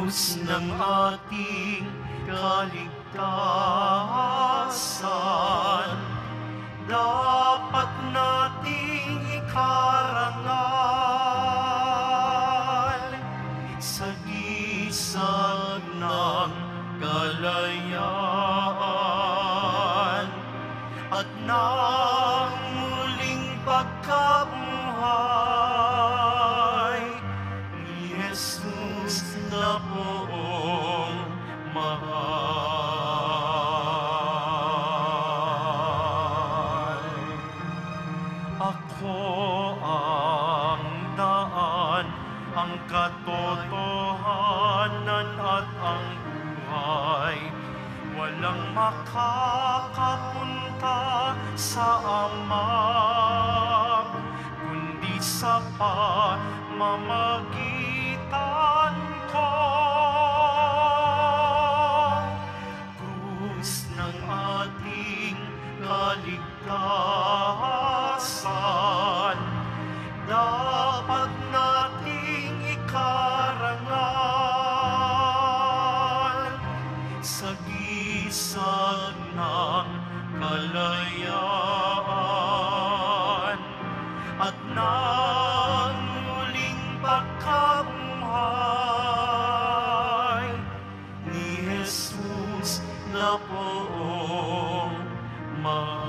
krus ng ating kaligtasan, dapat nating ikarangal sa gisag ng kalayaan at ng muling pagkabuhay ni Jesus na poong mahal. Ako ang daan, ang katotohanan at ang buhay. Walang makakapunta sa Ama, kundi sa pamamagitan ko. Krus ng ating kaligtasan, dapat nating ikarangal sa gisag ng kalayaan at ng muling pagkabuhay ni Jesus na poong mahal.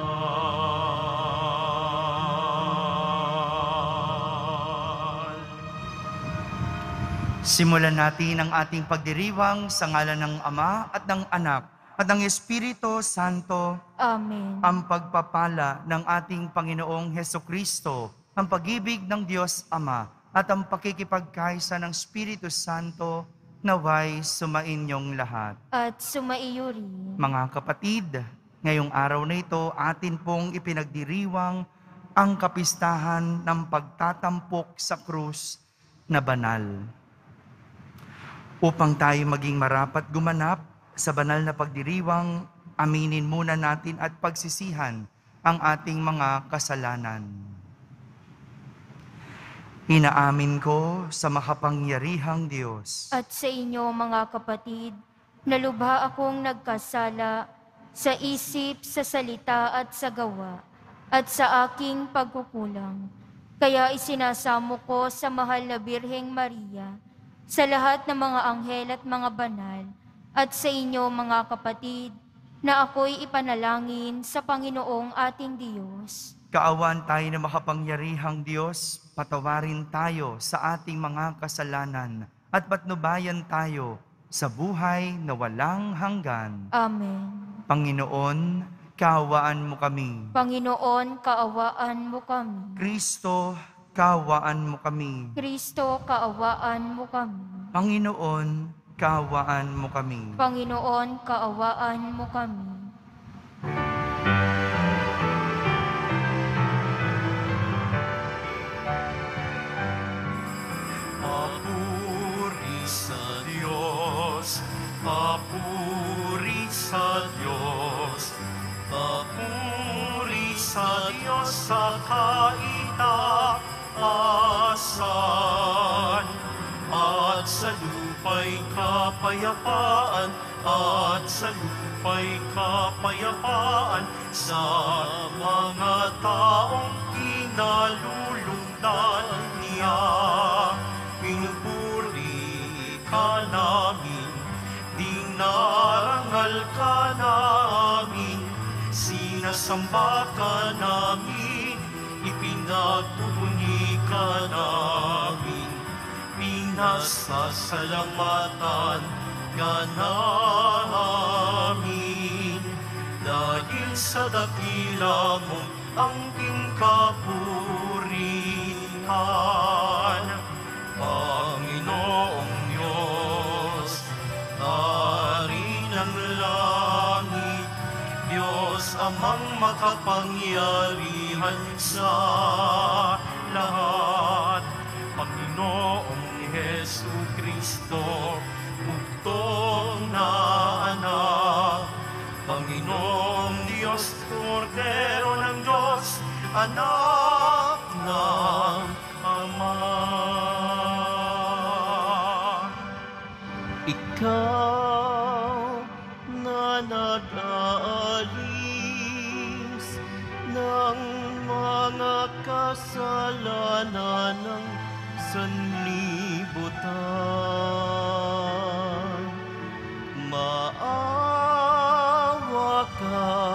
Simulan natin ang ating pagdiriwang sa ngalan ng Ama at ng Anak at ng Espiritu Santo. Amen. Ang pagpapala ng ating Panginoong Hesukristo, ang pag-ibig ng Diyos Ama at ang pakikipagkaisa ng Espiritu Santo naway sumainyong lahat. At sumaiyo rin. Mga kapatid, ngayong araw na ito atin pong ipinagdiriwang ang kapistahan ng pagtatampok sa krus na banal. Upang tayo maging marapat gumanap sa banal na pagdiriwang, aminin muna natin at pagsisihan ang ating mga kasalanan. Inaamin ko sa makapangyarihang Diyos At sa inyo mga kapatid, na lubha akong nagkasala sa isip, sa salita at sa gawa, at sa aking pagkukulang. Kaya isinasamo ko sa mahal na Birheng Maria, sa lahat ng mga anghel at mga banal, at sa inyo mga kapatid, na ako'y ipanalangin sa Panginoong ating Diyos. Kaawaan tayo na makapangyarihang Diyos, patawarin tayo sa ating mga kasalanan at patnubayan tayo sa buhay na walang hanggan. Amen. Panginoon, kaawaan mo kami. Panginoon, kaawaan mo kami. Kristo, kaawaan mo kami. Kristo, kaawaan mo kami. Panginoon, kaawaan mo kami. Panginoon, kaawaan mo kami. Papuri sa Diyos, papuri sa Diyos, papuri sa Diyos sa kaitaasan, at sa lupa'y kapayapaan, at sa lupa'y kapayapaan sa mga taong kinalulugdan niya. Pinupuri ka namin, dinarangal ka namin, sinasamba ka namin, ipinagtutuni ka namin, pinasasalamatan ka namin, dahil sa dakila mong angking kapurihan. Panginoong Diyos, Hari ng langit, Diyos amang makapangyarihan sa lahat, Panginoong Hesukristo, buktong na anak, Panginoong Diyos, Kordero ng Diyos, anak ng Ama. Ikaw na nag-aalis ng mga kasalanan ng sanlibutan. Maawa ka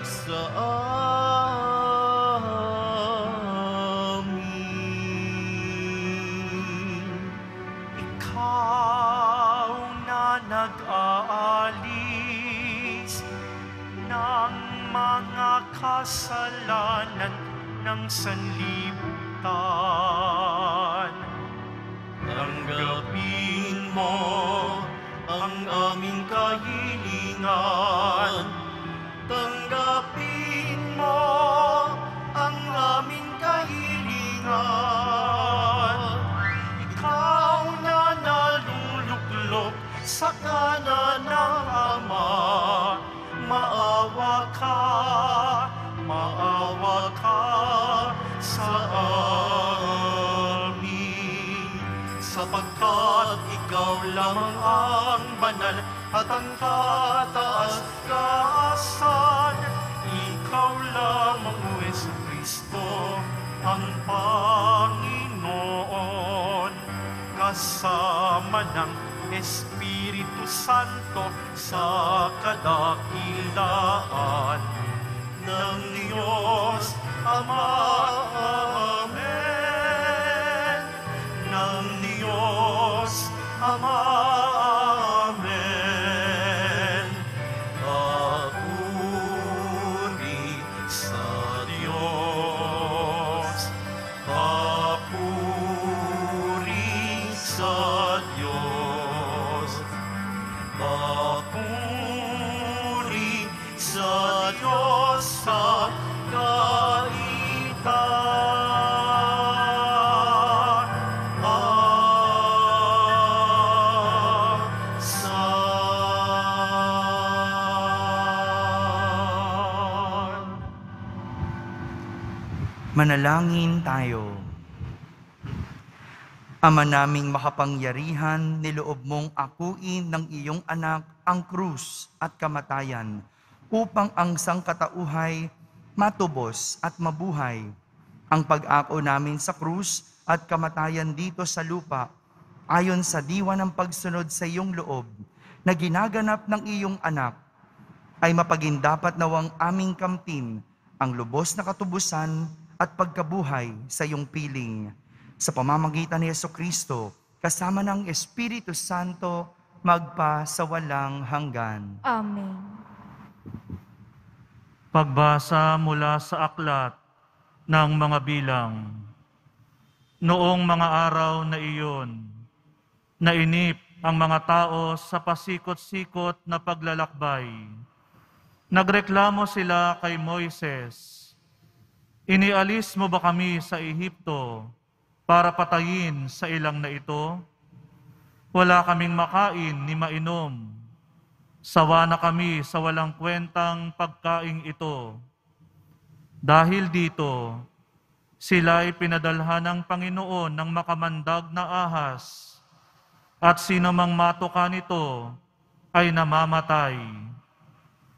sa amin. Ikaw na nag-aalis ng mga kasalanan ng sanlibutan. Tanggapin mo ang aming kahilingan. Tanggapin mo ang aming kahilingan. Ikaw na naluluklok sa kanan ng Ama, maawa ka sa amin. Sapagkat ikaw lamang ang banal at ang kataas-taasan. Ikaw lamang, O Jesucristo, ang Panginoon, kasama ng Espiritu Santo sa kadakilaan ng Diyos Ama. Amen. Ng Diyos Ama. Amen. Papuri sa Diyos. Papuri sa Diyos. Papuri sa Diyos sa Manalangin tayo. Ama naming makapangyarihan, niloob mong akuin ng iyong anak ang krus at kamatayan upang ang sangkatauhay matubos at mabuhay. Ang pag-ako namin sa krus at kamatayan dito sa lupa, ayon sa diwa ng pagsunod sa iyong loob na ginaganap ng iyong anak, ay mapagindapat nawang aming kamtin ang lubos na katubusan at pagkabuhay sa iyong piling. Sa pamamagitan ni Jesucristo, kasama ng Espiritu Santo, magpa sa walang hanggan. Amen. Pagbasa mula sa aklat ng mga bilang. Noong mga araw na iyon, nainip ang mga tao sa pasikot-sikot na paglalakbay. Nagreklamo sila kay Moises, "Inialis mo ba kami sa Ehipto para patayin sa ilang na ito? Wala kaming makain ni mainom. Sawa na kami sa walang kwentang pagkaing ito." Dahil dito, sila'y pinadalhan ng Panginoon ng makamandag na ahas, at sino mang matuka nito ay namamatay.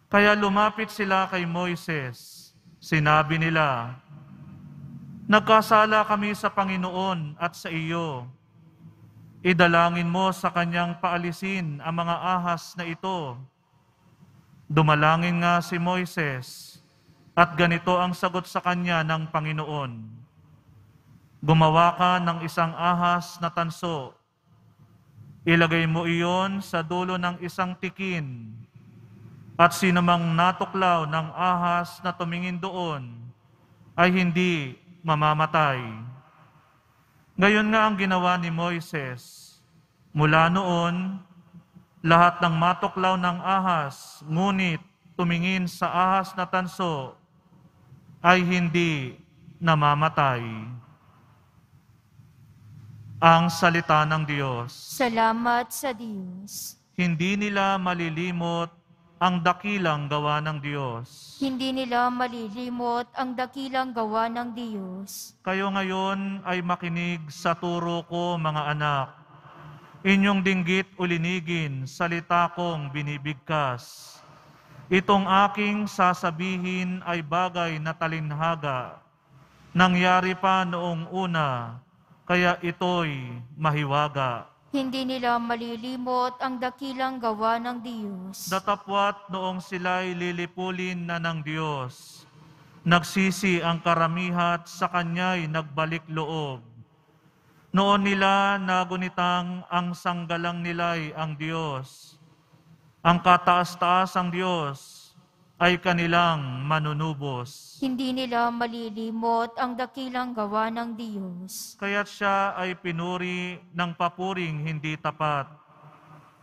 Kaya lumapit sila kay Moises. Sinabi nila, "Nagkasala kami sa Panginoon at sa iyo. Idalangin mo sa kanyang paalisin ang mga ahas na ito." Dumalangin nga si Moises, at ganito ang sagot sa kanya ng Panginoon, "Gumawa ka ng isang ahas na tanso. Ilagay mo iyon sa dulo ng isang tikin, at sino mang natuklaw ng ahas na tumingin doon ay hindi mamamatay." Gayon nga ang ginawa ni Moises. Mula noon, lahat ng matuklaw ng ahas, ngunit tumingin sa ahas na tanso, ay hindi namamatay. Ang salita ng Diyos. Salamat sa Diyos. Hindi nila malilimot ang dakilang gawa ng Diyos. Hindi nila malilimot ang dakilang gawa ng Diyos. Kayo ngayon ay makinig sa turo ko, mga anak. Inyong dinggit ulinigin, salita kong binibigkas. Itong aking sasabihin ay bagay na talinhaga. Nangyari pa noong una, kaya ito'y mahiwaga. Hindi nila malilimot ang dakilang gawa ng Diyos. Datapwat noong sila'y lilipulin na ng Diyos, nagsisi ang karamihat, sa Kanya'y nagbalik loob. Noon nila nagunitang ang sanggalang nila'y ang Diyos. Ang kataas-taas ang Diyos ay kanilang manunubos. Hindi nila malilimot ang dakilang gawa ng Diyos. Kaya't siya ay pinuri ng papuring hindi tapat.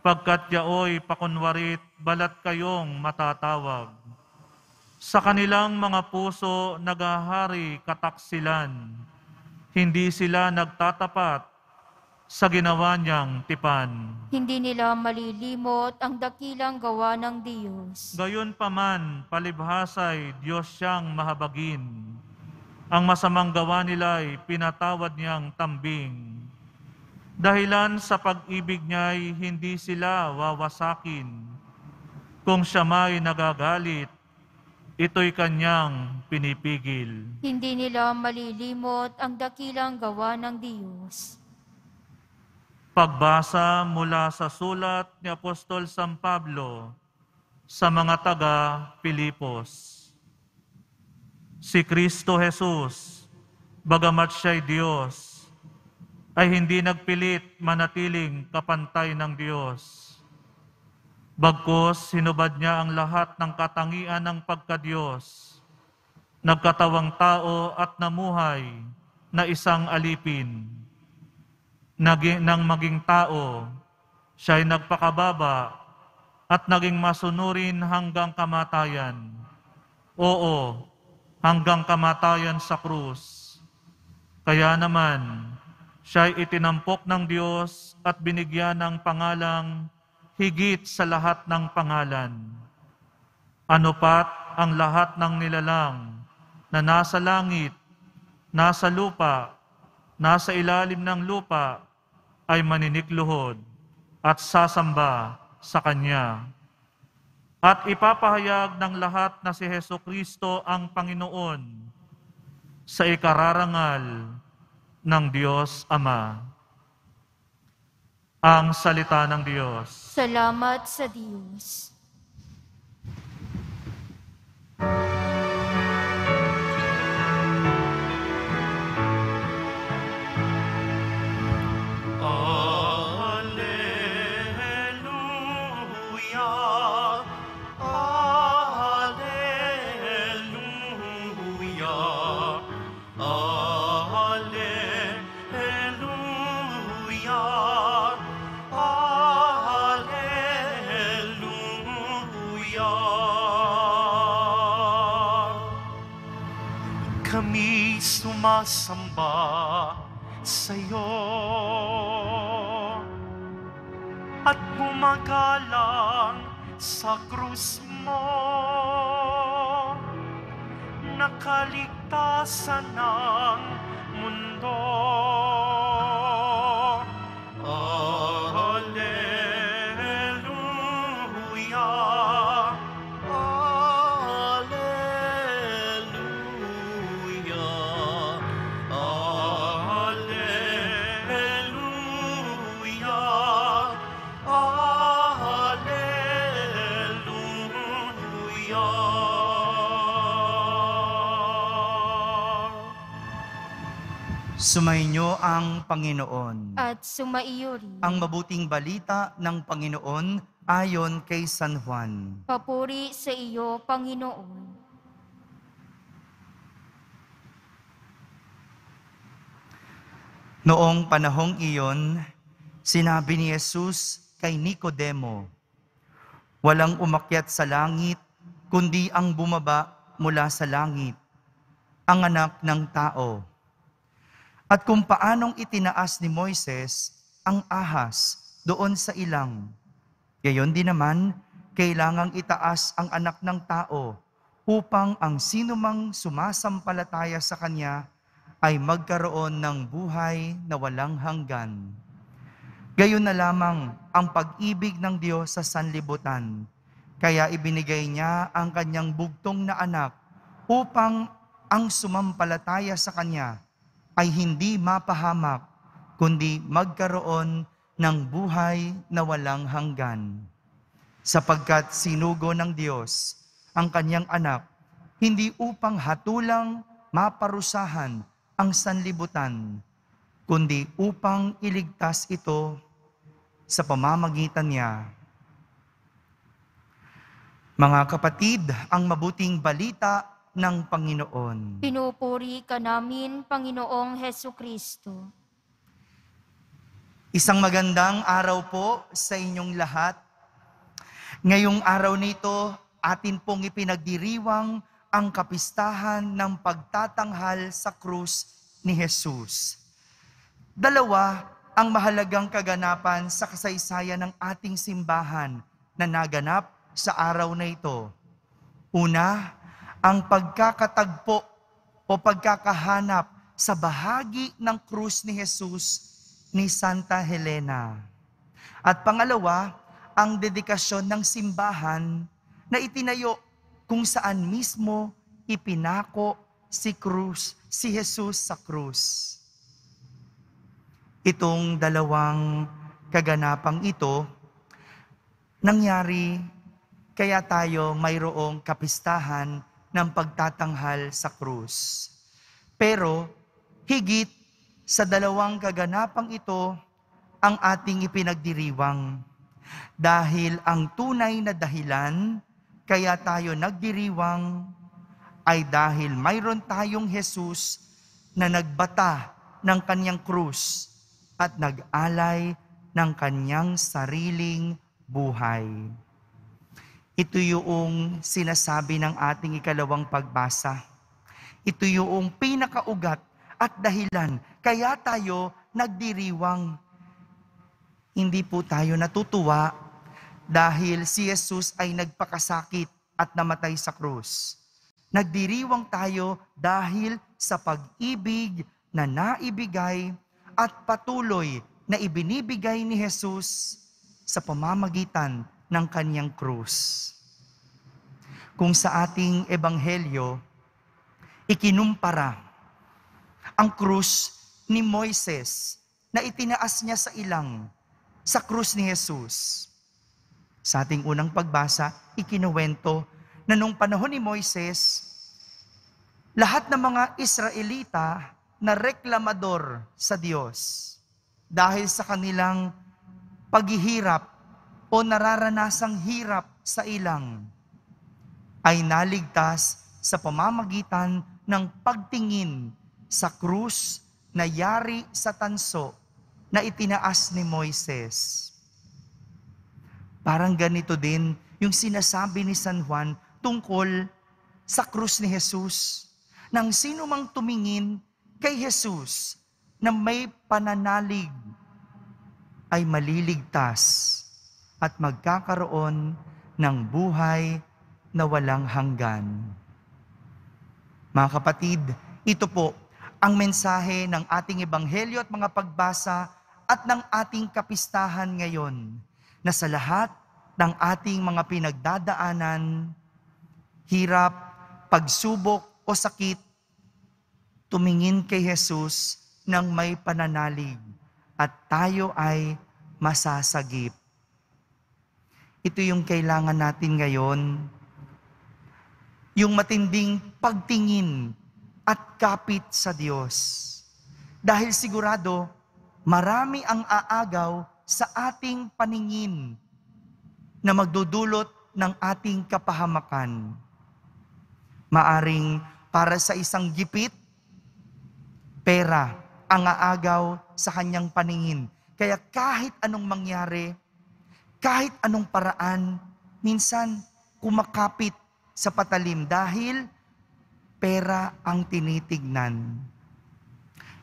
Pagkat yaoy pakunwarit, balat kayong matatawag. Sa kanilang mga puso naghahari kataksilan. Hindi sila nagtatapat sa ginawa niyang tipan. Hindi nila malilimot ang dakilang gawa ng Diyos. Gayon paman, palibhasay, Diyos siyang mahabagin. Ang masamang gawa nila'y pinatawad niyang tambing. Dahilan sa pag-ibig niya'y hindi sila wawasakin. Kung siya may nagagalit, ito'y kanyang pinipigil. Hindi nila malilimot ang dakilang gawa ng Diyos. Pagbasa mula sa sulat ni Apostol San Pablo sa mga taga-Pilipos. Si Kristo Jesus, bagamat siya'y Diyos, ay hindi nagpilit manatiling kapantay ng Diyos. Bagkus, hinubad niya ang lahat ng katangian ng pagka-Diyos, nagkatawang tao at namuhay na isang alipin. Nang maging tao, siya'y nagpakababa at naging masunurin hanggang kamatayan. Oo, hanggang kamatayan sa krus. Kaya naman, siya'y itinampok ng Diyos at binigyan ng pangalang higit sa lahat ng pangalan. Ano pat ang lahat ng nilalang na nasa langit, nasa lupa, nasa ilalim ng lupa, ay maninikluhod at sasamba sa Kanya. At ipapahayag ng lahat na si Jesucristo ang Panginoon sa ikararangal ng Diyos Ama. Ang salita ng Diyos. Salamat sa Diyos. Kami sumasamba sa'yo at gumagalang sa krus mo, nakaligtasan ng mundo. Sumainyo ang Panginoon. At sumaiyo rin. Ang mabuting balita ng Panginoon ayon kay San Juan. Papuri sa iyo, Panginoon. Noong panahong iyon, sinabi ni Jesus kay Nicodemo, walang umakyat sa langit, kundi ang bumaba mula sa langit, ang anak ng tao. At kung paanong itinaas ni Moises ang ahas doon sa ilang, gayon din naman kailangang itaas ang anak ng tao upang ang sinumang sumasampalataya sa kanya ay magkaroon ng buhay na walang hanggan. Gayon na lamang ang pag-ibig ng Diyos sa sanlibutan. Kaya ibinigay niya ang kanyang bugtong na anak upang ang sumampalataya sa kanya ay hindi mapahamak, kundi magkaroon ng buhay na walang hanggan. Sapagkat sinugo ng Diyos ang kanyang anak, hindi upang hatulang maparusahan ang sanlibutan, kundi upang iligtas ito sa pamamagitan niya. Mga kapatid, ang mabuting balita ng Panginoon. Pinupuri ka namin, Panginoong Hesukristo. Isang magandang araw po sa inyong lahat. Ngayong araw nito, atin pong ipinagdiriwang ang kapistahan ng pagtatanghal sa krus ni Jesus. Dalawa ang mahalagang kaganapan sa kasaysayan ng ating simbahan na naganap sa araw na ito. Una, ang pagkakatagpo o pagkakahanap sa bahagi ng krus ni Jesus ni Santa Helena. At pangalawa, ang dedikasyon ng simbahan na itinayo kung saan mismo ipinako si Jesus sa krus. Itong dalawang kaganapang ito, nangyari kaya tayo mayroong kapistahan ng pagtatanghal sa krus. Pero higit sa dalawang kaganapang ito ang ating ipinagdiriwang. Dahil ang tunay na dahilan kaya tayo nagdiriwang ay dahil mayroon tayong Jesus na nagbata ng kanyang krus at nag-alay ng kanyang sariling buhay. Ito yung sinasabi ng ating ikalawang pagbasa. Ito yung pinakaugat at dahilan kaya tayo nagdiriwang. Hindi po tayo natutuwa dahil si Jesus ay nagpakasakit at namatay sa krus. Nagdiriwang tayo dahil sa pag-ibig na naibigay at patuloy na ibinibigay ni Jesus sa pamamagitan ng kanyang krus. Kung sa ating ebanghelyo, ikinumpara ang krus ni Moises na itinaas niya sa ilang sa krus ni Jesus. Sa ating unang pagbasa, ikinuwento na nung panahon ni Moises, lahat ng mga Israelita na reklamador sa Diyos dahil sa kanilang paghihirap o nararanasang hirap sa ilang, ay naligtas sa pamamagitan ng pagtingin sa krus na yari sa tanso na itinaas ni Moises. Parang ganito din yung sinasabi ni San Juan tungkol sa krus ni Jesus. Nang sino mang tumingin kay Jesus na may pananalig ay maliligtas at magkakaroon ng buhay na walang hanggan. Mga kapatid, ito po ang mensahe ng ating ebanghelyo at mga pagbasa at ng ating kapistahan ngayon, na sa lahat ng ating mga pinagdadaanan, hirap, pagsubok o sakit, tumingin kay Jesus ng may pananalig at tayo ay masasagip. Ito yung kailangan natin ngayon, yung matinding pagtingin at kapit sa Diyos. Dahil sigurado, marami ang aagaw sa ating paningin na magdudulot ng ating kapahamakan. Maaring para sa isang gipit, pera ang aagaw sa kanyang paningin. Kaya kahit anong mangyari, kahit anong paraan, minsan kumakapit sa patalim dahil pera ang tinitignan.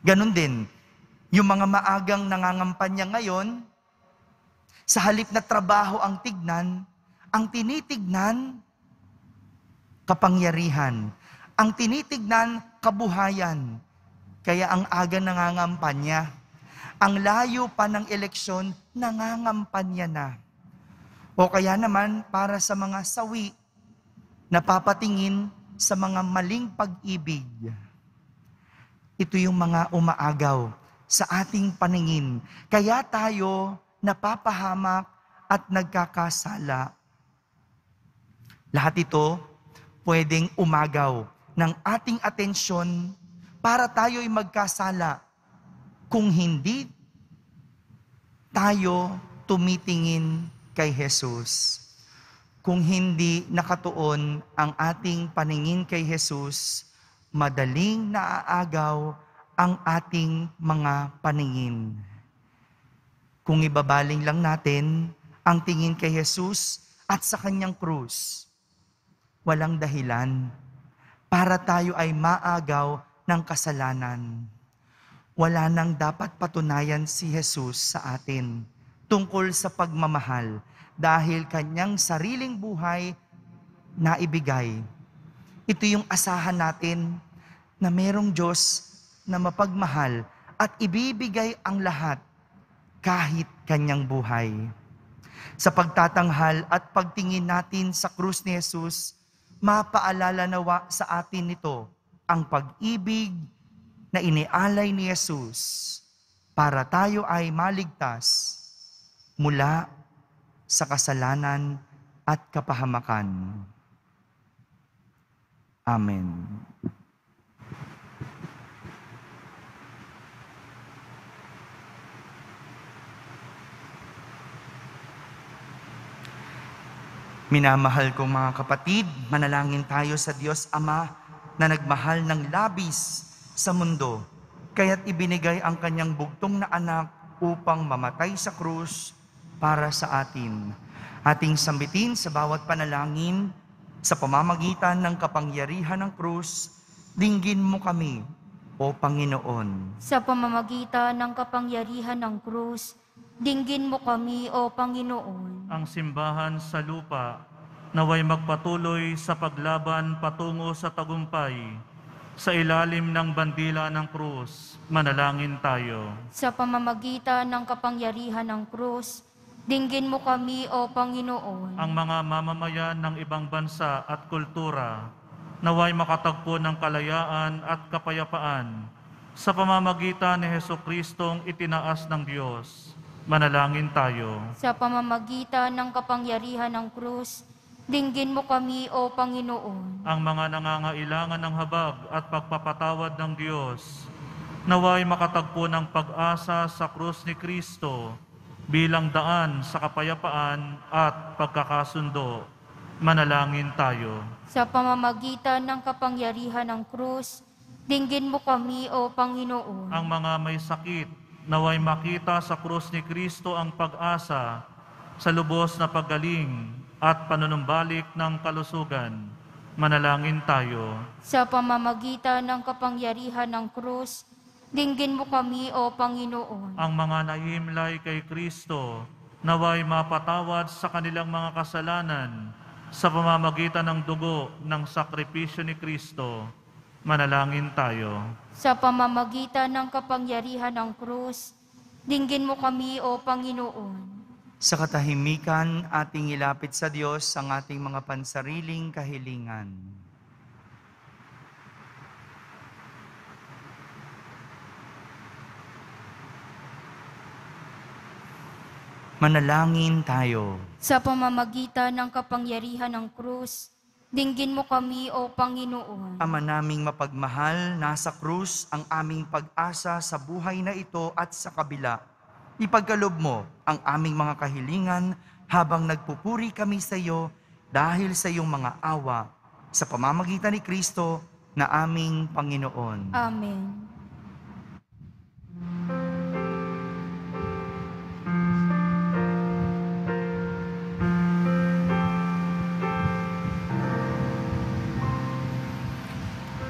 Ganon din, yung mga maagang nangangampanya ngayon, sa halip na trabaho ang tignan, Ang tinitignan, kapangyarihan. Ang tinitignan, kabuhayan. Kaya ang aga nangangampanya. Ang layo pa ng eleksyon, nangangampanya na. O kaya naman, para sa mga sawi, napapatingin sa mga maling pag-ibig. Ito yung mga umaagaw sa ating paningin. Kaya tayo napapahamak at nagkakasala. Lahat ito pwedeng umagaw ng ating atensyon para tayo'y magkasala kung hindi tayo tumitingin kay Jesus. Kung hindi nakatuon ang ating paningin kay Jesus, madaling naaagaw ang ating mga paningin. Kung ibabaling lang natin ang tingin kay Jesus at sa kanyang krus, walang dahilan para tayo ay maagaw ng kasalanan. Wala nang dapat patunayan si Jesus sa atin tungkol sa pagmamahal dahil kanyang sariling buhay na ibigay. Ito yung asahan natin na merong Diyos na mapagmahal at ibibigay ang lahat kahit kanyang buhay. Sa pagtatanghal at pagtingin natin sa krus ni Jesus, mapaalala nawa sa atin nito ang pag-ibig na inialay ni Jesus para tayo ay maligtas mula sa kasalanan at kapahamakan. Amen. Minamahal kong mga kapatid, manalangin tayo sa Diyos Ama na nagmahal ng labis sa mundo, kaya't ibinigay ang kanyang bugtong na anak upang mamatay sa krus para sa atin. Ating sambitin sa bawat panalangin, sa pamamagitan ng kapangyarihan ng krus, dinggin mo kami, O Panginoon. Sa pamamagitan ng kapangyarihan ng krus, dinggin mo kami, O Panginoon. Ang simbahan sa lupa, naway magpatuloy sa paglaban patungo sa tagumpay. Sa ilalim ng bandila ng krus, manalangin tayo. Sa pamamagitan ng kapangyarihan ng krus, dinggin mo kami, O Panginoon. Ang mga mamamayan ng ibang bansa at kultura, naway makatagpo ng kalayaan at kapayapaan. Sa pamamagitan ni Jesucristong itinaas ng Diyos, manalangin tayo. Sa pamamagitan ng kapangyarihan ng krus, dinggin mo kami, O Panginoon. Ang mga nangangailangan ng habag at pagpapatawad ng Diyos, naway makatagpo ng pag-asa sa krus ni Kristo bilang daan sa kapayapaan at pagkakasundo. Manalangin tayo. Sa pamamagitan ng kapangyarihan ng krus, dinggin mo kami, O Panginoon. Ang mga may sakit, naway makita sa krus ni Kristo ang pag-asa sa lubos na paggaling at panunumbalik ng kalusugan. Manalangin tayo. Sa pamamagitan ng kapangyarihan ng krus, dinggin mo kami, O Panginoon. Ang mga nahimlay kay Kristo, naway mapatawad sa kanilang mga kasalanan sa pamamagitan ng dugo ng sakripisyo ni Kristo. Manalangin tayo. Sa pamamagitan ng kapangyarihan ng krus, dinggin mo kami, O Panginoon. Sa katahimikan, ating ilapit sa Diyos ang ating mga pansariling kahilingan. Manalangin tayo. Sa pamamagitan ng kapangyarihan ng krus, dinggin mo kami, O Panginoon. Ama naming mapagmahal, nasa krus ang aming pag-asa sa buhay na ito at sa kabila. Ipagkaloob mo ang aming mga kahilingan habang nagpupuri kami sa iyo dahil sa iyong mga awa sa pamamagitan ni Kristo na aming Panginoon. Amen.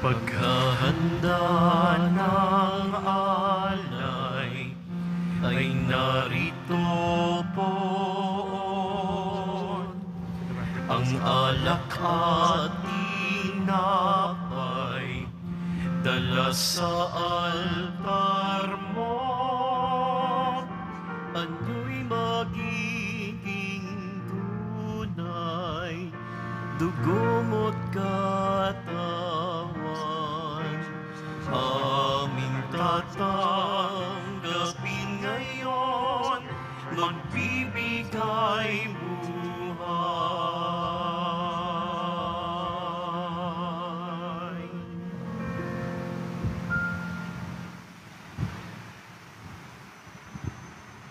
Paghahanda ng alay ay narito po. at tinapay, dala sa altar mo. Ano'y magiging tunay, dugo mo't katawan. Aming tatanggapin ngayon, magbibigay buhay.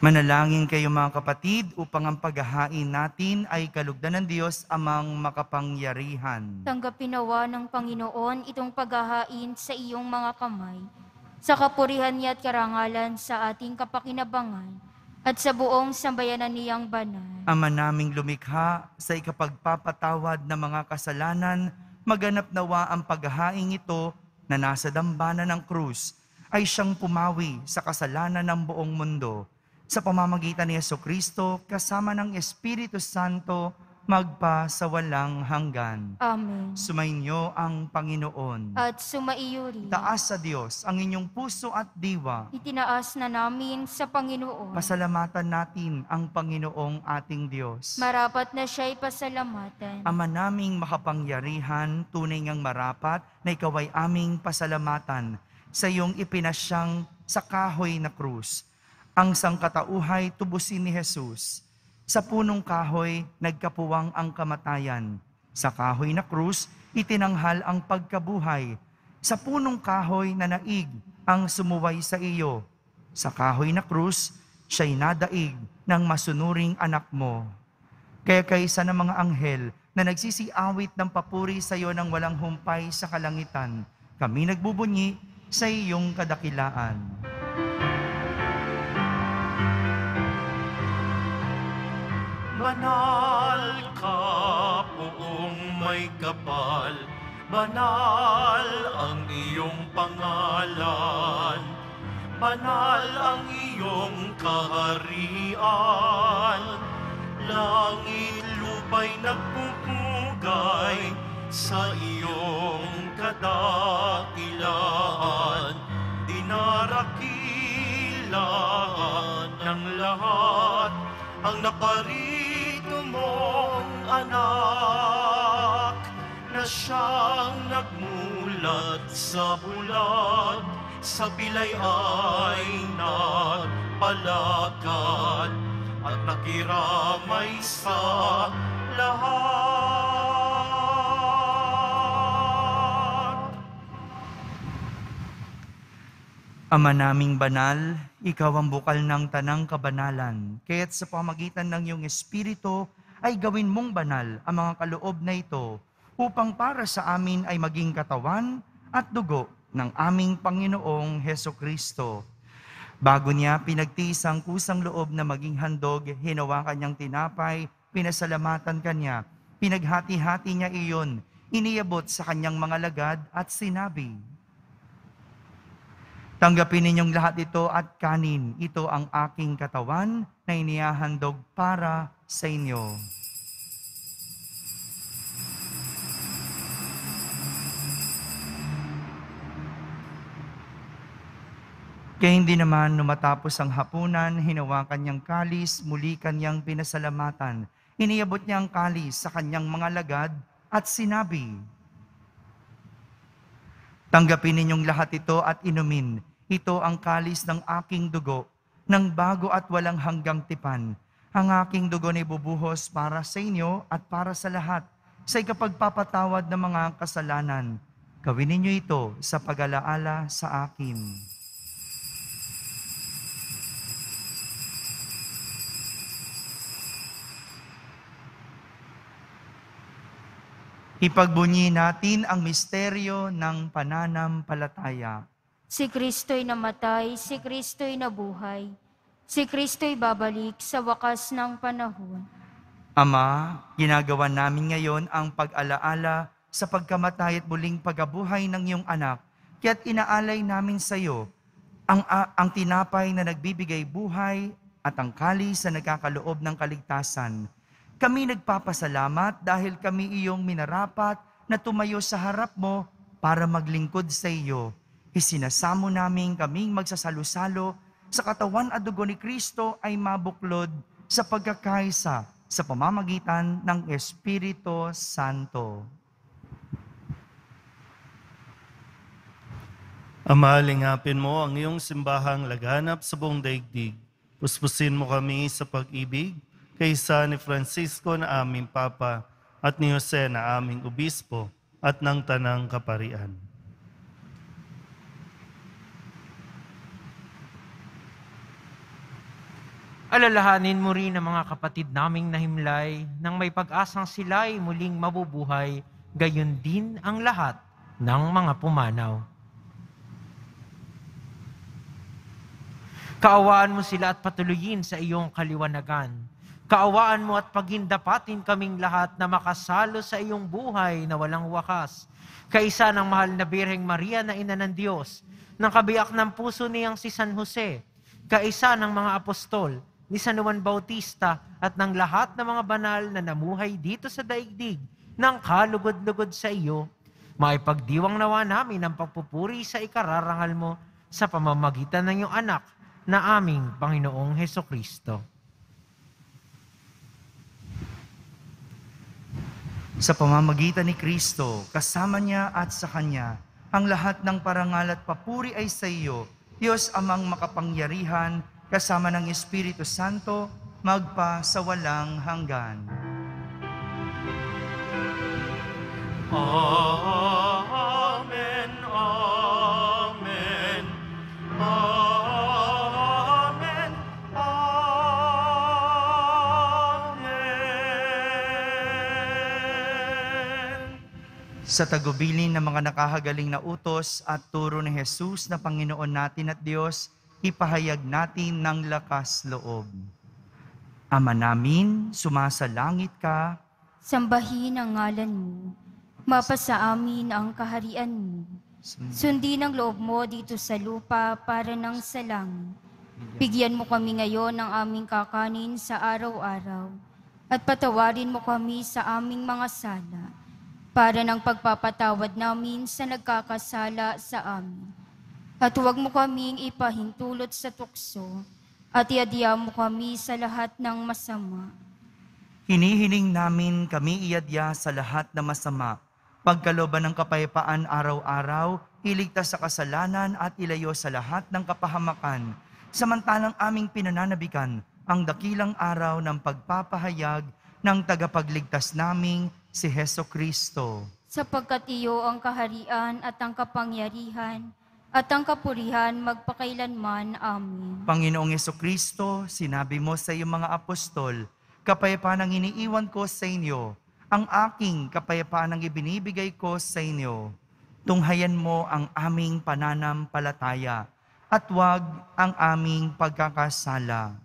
Manalangin kayo mga kapatid upang ang paghahain natin ay kalugdan ng Diyos amang makapangyarihan. Tanggapin nawa ng Panginoon itong paghahain sa iyong mga kamay, sa kapurihan niya at karangalan sa ating kapakinabangan, at sa buong sambayanan niyang banal. Ama naming lumikha, sa ikapagpapatawad ng mga kasalanan, maganap nawa ang paghahain ito na nasa dambana ng krus, ay siyang pumawi sa kasalanan ng buong mundo. Sa pamamagitan ni Jesucristo, kasama ng Espiritu Santo, magpa sa walang hanggan. Amen. Sumainyo ang Panginoon. At sumaiyo rin. Taas sa Diyos ang inyong puso at diwa. Itinaas na namin sa Panginoon. Pasalamatan natin ang Panginoong ating Diyos. Marapat na siya'y pasalamatan. Ama naming makapangyarihan, tunay ngang marapat na ikaw ay aming pasalamatan sa iyong ipinasyang sa kahoy na krus. Ang sangkatauhay tubusin ni Jesus. Sa punong kahoy, nagkapuwang ang kamatayan. Sa kahoy na krus, itinanghal ang pagkabuhay. Sa punong kahoy na naig ang sumuway sa iyo. Sa kahoy na krus, siya'y nadaig ng masunuring anak mo. Kaya kaysa ng mga anghel na nagsisiawit ng papuri sa iyo ng walang humpay sa kalangitan, kami nagbubunyi sa iyong kadakilaan. Banal ka, poong may kapal, banal ang iyong pangalan, banal ang iyong kaharian, langit lupa'y nagpupugay sa iyong kadakilaan, dinarakilaan ng lahat ang naparito mong anak, na siyang nagmulat sa bulan, sa pilay ay nagpalakad, at nakiramay sa lahat. Ama naming banal, ikaw ang bukal ng tanang kabanalan, kaya't sa pamagitan ng iyong Espiritu ay gawin mong banal ang mga kaloob na ito, upang para sa amin ay maging katawan at dugo ng aming Panginoong Hesukristo. Bago niya pinagtiis ang kusang loob na maging handog, hinawakan niyang tinapay, pinasalamatan kanya, pinaghati-hati niya iyon, iniabot sa kanyang mga lagad at sinabi, "Tanggapin ninyong lahat ito at kanin. Ito ang aking katawan na inihahandog para sa inyo." Kaya hindi naman matapos ang hapunan, hinawakan niyang kalis, muli kanyang pinasalamatan. Iniabot niya ang kalis sa kanyang mga lagad at sinabi, "Tanggapin ninyong lahat ito at inumin. Ito ang kalis ng aking dugo, ng bago at walang hanggang tipan. Ang aking dugo na ibubuhos para sa inyo at para sa lahat, sa ikapagpapatawad ng mga kasalanan. Gawin ninyo ito sa pag-alaala sa akin." Ipagbunyi natin ang misteryo ng pananampalataya. Si Kristo'y namatay, si Kristo'y nabuhay, si Kristo'y babalik sa wakas ng panahon. Ama, ginagawa namin ngayon ang pag-alaala sa pagkamatay at muling pagabuhay ng iyong anak, kaya't inaalay namin sa iyo ang tinapay na nagbibigay buhay at ang kalis na nagkakaloob ng kaligtasan. kami nagpapasalamat dahil kami iyong minarapat na tumayo sa harap mo para maglingkod sa iyo. Isinasamo namin kaming magsasalo-salo sa katawan at dugo ni Kristo ay mabuklod sa pagkakaisa sa pamamagitan ng Espiritu Santo. Ama, lingapin mo ang iyong simbahang laganap sa buong daigdig. Puspusin mo kami sa pag-ibig kaysa ni Francisco na aming Papa at ni Jose na aming Obispo at ng Tanang Kaparian. Alalahanin mo rin ang mga kapatid naming nahimlay nang may pag-asang sila'y muling mabubuhay, gayon din ang lahat ng mga pumanaw. Kaawaan mo sila at patuloyin sa iyong kaliwanagan. Kaawaan mo at pagindapatin kaming lahat na makasalo sa iyong buhay na walang wakas. Kaisa ng mahal na Birheng Maria na Ina ng Diyos, ng kabiyak ng puso niyang si San Jose, kaisa ng mga apostol, ni San Juan Bautista at ng lahat ng mga banal na namuhay dito sa daigdig ng kalugod-lugod sa iyo, maipagdiwang nawa namin ang pagpupuri sa ikararangal mo sa pamamagitan ng iyong anak na aming Panginoong Hesukristo. Sa pamamagitan ni Kristo, kasama niya at sa Kanya, ang lahat ng parangal at papuri ay sa iyo, Diyos Amang makapangyarihan, kasama ng Espiritu Santo, magpa sa walang hanggan. Amen, amen, amen, amen. Sa tagubilin ng mga nakahagaling na utos at turo ni Jesus na Panginoon natin at Diyos, ipahayag natin ng lakas loob. Ama namin, sumasalangit ka, Sambahin ang ngalan mo. Mapasa amin ang kaharian mo. Sundin ang loob mo dito sa lupa para nang sa langit. Bigyan mo kami ngayon ng aming kakanin sa araw-araw. At patawarin mo kami sa aming mga sala, para ng pagpapatawad namin sa nagkakasala sa amin. At huwag mo kaming ipahintulot sa tukso, at iadya mo kami sa lahat ng masama. hinihiling namin kami iadya sa lahat na masama, pagkalooban ng kapayapaan araw-araw, iligtas sa kasalanan at ilayo sa lahat ng kapahamakan, samantalang aming pinananabikan ang dakilang araw ng pagpapahayag ng tagapagligtas naming si Hesukristo. Sapagkat iyo ang kaharian at ang kapangyarihan at ang kapurihan magpakailanman. Amen. Panginoong Hesukristo, sinabi mo sa iyong mga apostol, kapayapaan ang iniiwan ko sa inyo, ang aking kapayapaan ang ibinibigay ko sa inyo. Tunghayan mo ang aming pananampalataya at huwag ang aming pagkakasala.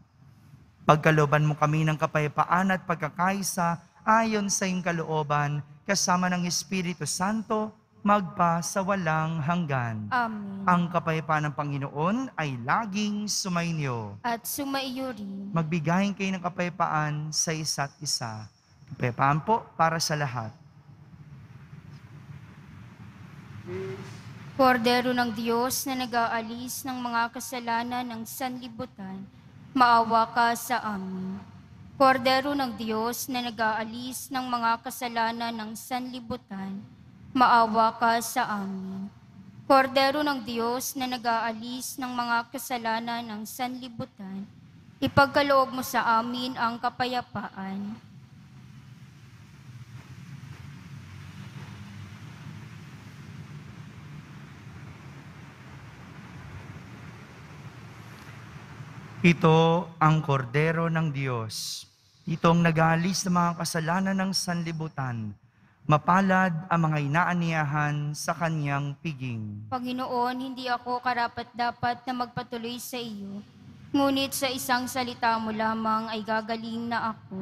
Pagkalooban mo kami ng kapayapaan at pagkakaisa ayon sa iyong kalooban, kasama ng Espiritu Santo, magpa sa walang hanggan. Amen. Ang kapayapaan ng Panginoon ay laging sumainyo. At sumaiyo rin. Magbigayin kayo ng kapayapaan sa isa't isa. Kapayapaan po para sa lahat. Kordero ng Diyos na nag-aalis ng mga kasalanan ng sanlibutan, maawa ka sa amin. Kordero ng Diyos na nag-aalis ng mga kasalanan ng sanlibutan, maawa ka sa amin. Kordero ng Diyos na nag-aalis ng mga kasalanan ng sanlibutan, ipagkaloob mo sa amin ang kapayapaan. Ito ang kordero ng Diyos. Itong nag-aalis ng mga kasalanan ng sanlibutan. Mapalad ang mga inaaniyahan sa kanyang piging. Panginoon, hindi ako karapat-dapat na magpatuloy sa iyo, ngunit sa isang salita mo lamang ay gagaling na ako.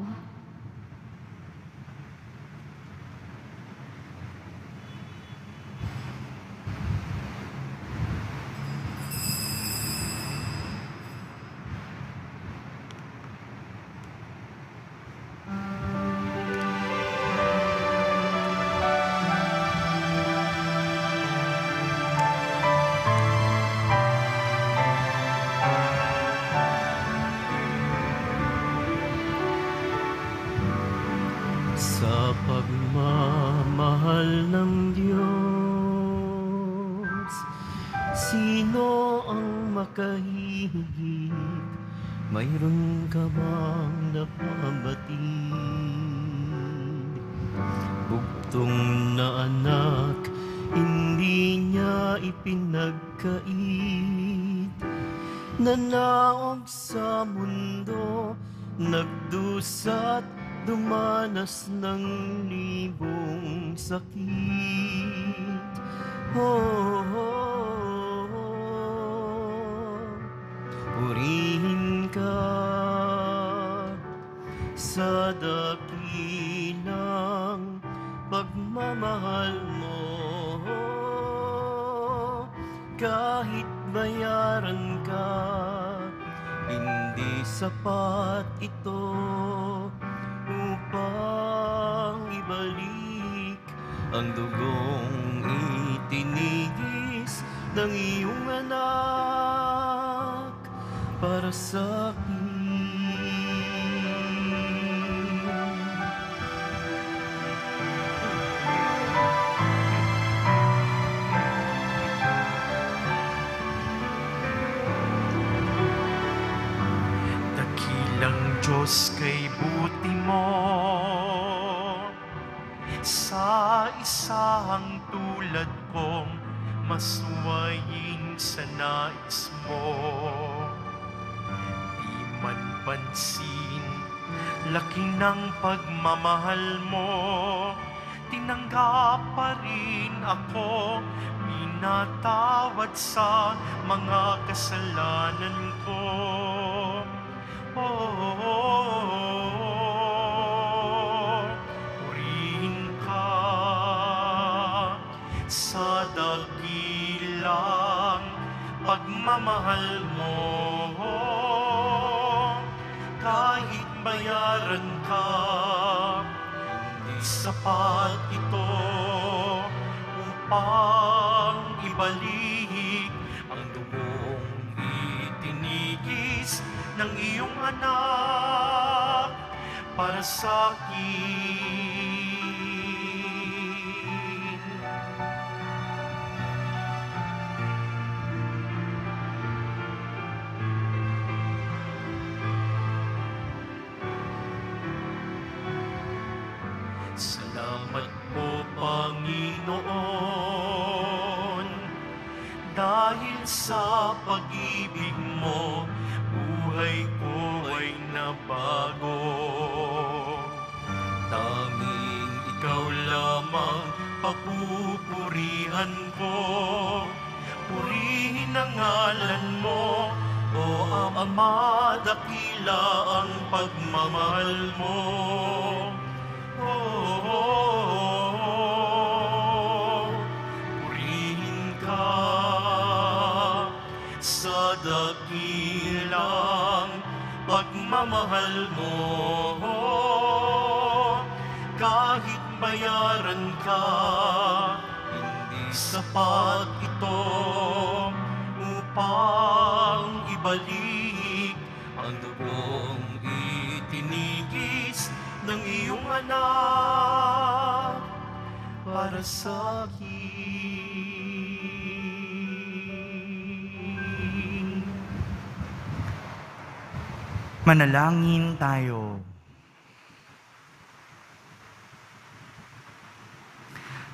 Sino ang makahihigit? Mayroon ka bang napabatid? Bugtong na anak, hindi niya ipinagkait. Nanaog sa mundo, nagdusa't dumanas ng libong sakit. Purihin ka sa dakilang pagmamahal mo. Kahit bayaran ka, hindi sapat ito upang ibalik ang dugong itinigis ng iyong anak para sa akin. Dakilang Diyos kay buti mo, sa isang tulad kong masuwayin sa nais mo. Di man pansin, laki ng pagmamahal mo, tinanggap pa rin ako, minatawad sa mga kasalanan ko. Purihin ka sa dakilang pagmamahal mo. Kahit bayaran ka, hindi sapat ito upang ibalik ang dugong itinigis ng iyong anak para sa akin. Salamat po, Panginoon, dahil sa pag-ibig mo, buhay ko ay nabago. Tanging ikaw lamang papupurihan ko. Purihin ang ngalan mo, o Ama, dakila ang pagmamahal mo. Purihin ka sa dakilang pagmamahal mo. Kahit bayaran ka, hindi sapat ito upang ibalik ang dugong itinigis ng iyong anak para sa akin. Manalangin tayo.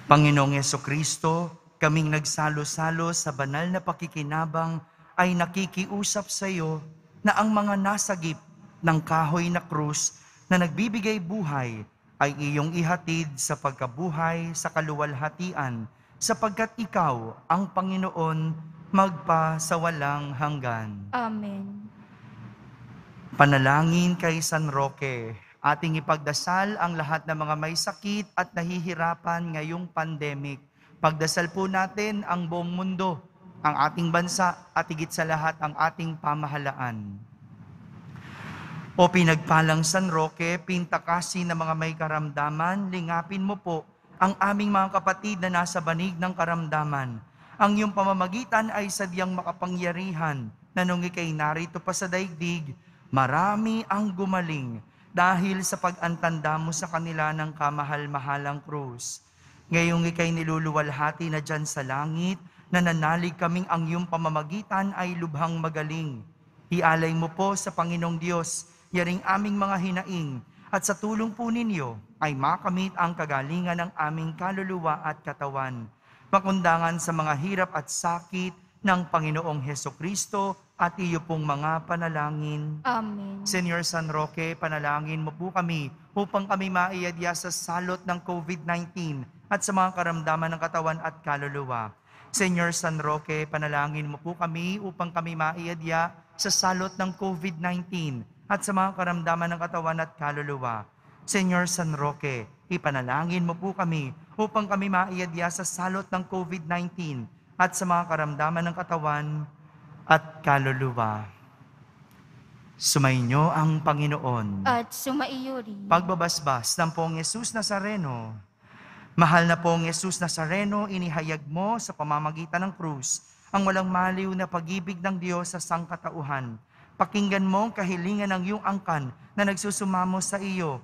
Panginoong Yesukristo, kaming nagsalo-salo sa banal na pakikinabang ay nakikiusap sa iyo na ang mga nasagip ng kahoy na krus na nagbibigay buhay ay iyong ihatid sa pagkabuhay sa kaluwalhatian, sapagkat ikaw ang Panginoon magpa sa walang hanggan. Amen. Panalangin kay San Roque, ating ipagdasal ang lahat ng mga may sakit at nahihirapan ngayong pandemic. Pagdasal po natin ang buong mundo, ang ating bansa at higit sa lahat ang ating pamahalaan. O pinagpalang San Roque, pintakasi ng mga may karamdaman, lingapin mo po ang aming mga kapatid na nasa banig ng karamdaman. Ang iyong pamamagitan ay sadyang makapangyarihan na nung ikay narito pa sa daigdig, marami ang gumaling dahil sa pag-antanda mo sa kanila ng kamahal-mahalang krus. Ngayong ikay niluluwalhati na dyan sa langit, nananalig kaming ang iyong pamamagitan ay lubhang magaling. Ialay mo po sa Panginoong Diyos, yaring aming mga hinaing, at sa tulong po ninyo ay makamit ang kagalingan ng aming kaluluwa at katawan. Makundangan sa mga hirap at sakit ng Panginoong Hesukristo at iyo pong mga panalangin. Amen. Senyor San Roque, panalangin mo po kami upang kami maiadya sa salot ng COVID-19 at sa mga karamdaman ng katawan at kaluluwa. Senyor San Roque, panalangin mo po kami upang kami maiadya sa salot ng COVID-19 at sa mga karamdaman ng katawan at kaluluwa. Senyor San Roque, ipanalangin mo po kami upang kami maiadya sa salot ng COVID-19 at sa mga karamdaman ng katawan at kaluluwa. Sumainyo ang Panginoon. At sumaiyo rin. Pagbabasbas ng Poong Yesus Nazareno. Mahal na Poong Yesus Nazareno, inihayag mo sa pamamagitan ng krus ang walang maliw na pag-ibig ng Diyos sa sangkatauhan. Pakinggan mo ang kahilingan ng iyong angkan na nagsusumamo sa iyo.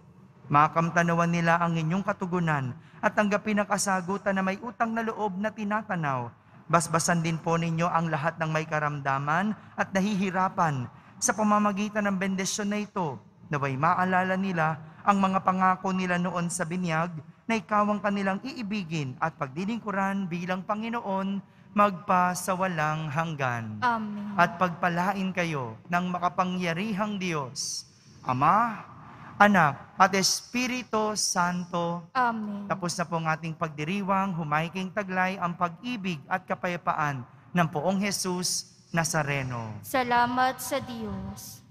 Makamtanawan nila ang inyong katugunan at tanggapin ang kasagutan na may utang na loob na tinatanaw. Basbasan din po ninyo ang lahat ng may karamdaman at nahihirapan sa pamamagitan ng bendisyon na ito. Naway maalala nila ang mga pangako nila noon sa binyag na ikaw ang kanilang iibigin at pagdilingkuran bilang Panginoon magpa sa walang hanggan. Amen. At pagpalain kayo ng makapangyarihang Diyos, Ama, Anak, at Espiritu Santo. Amen. Tapos na po ang ating pagdiriwang, humaiking taglay ang pag-ibig at kapayapaan ng Poong Jesus Nazareno. Salamat sa Diyos.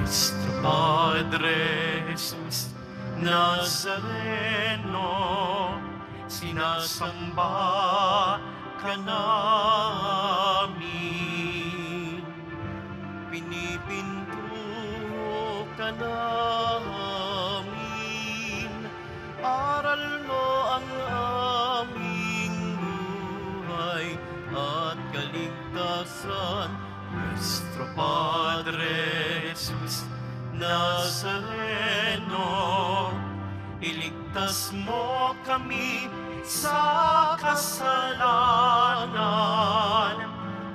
Nuestro Padre Jesus Nazareno, sinasamba ka namin, pinipintuho ka namin, aral mo ang aming buhay at kaligtasan. Nuestro Padre Jesus Nazareno, iligtas mo kami sa kasalanan.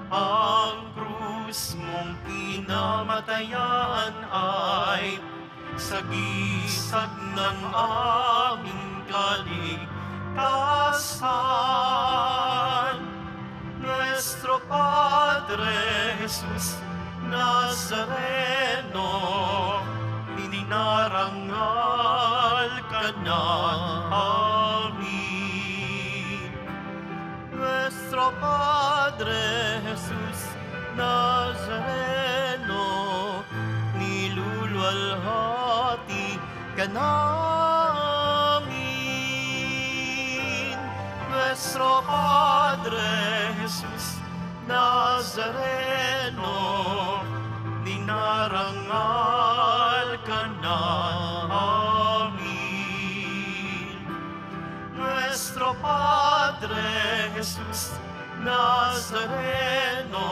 Ang krus mong pinamatayan ay sagisag ng aming kaligtasan. Nuestro Padre Jesus Nazareno, ininarangal ka namin. Nuestro Padre Jesus Nazareno, niluluwalhati ka namin. Nuestro Padre Jesus Nazareno, dinarangal ka namin. Nuestro Padre Jesus Nazareno,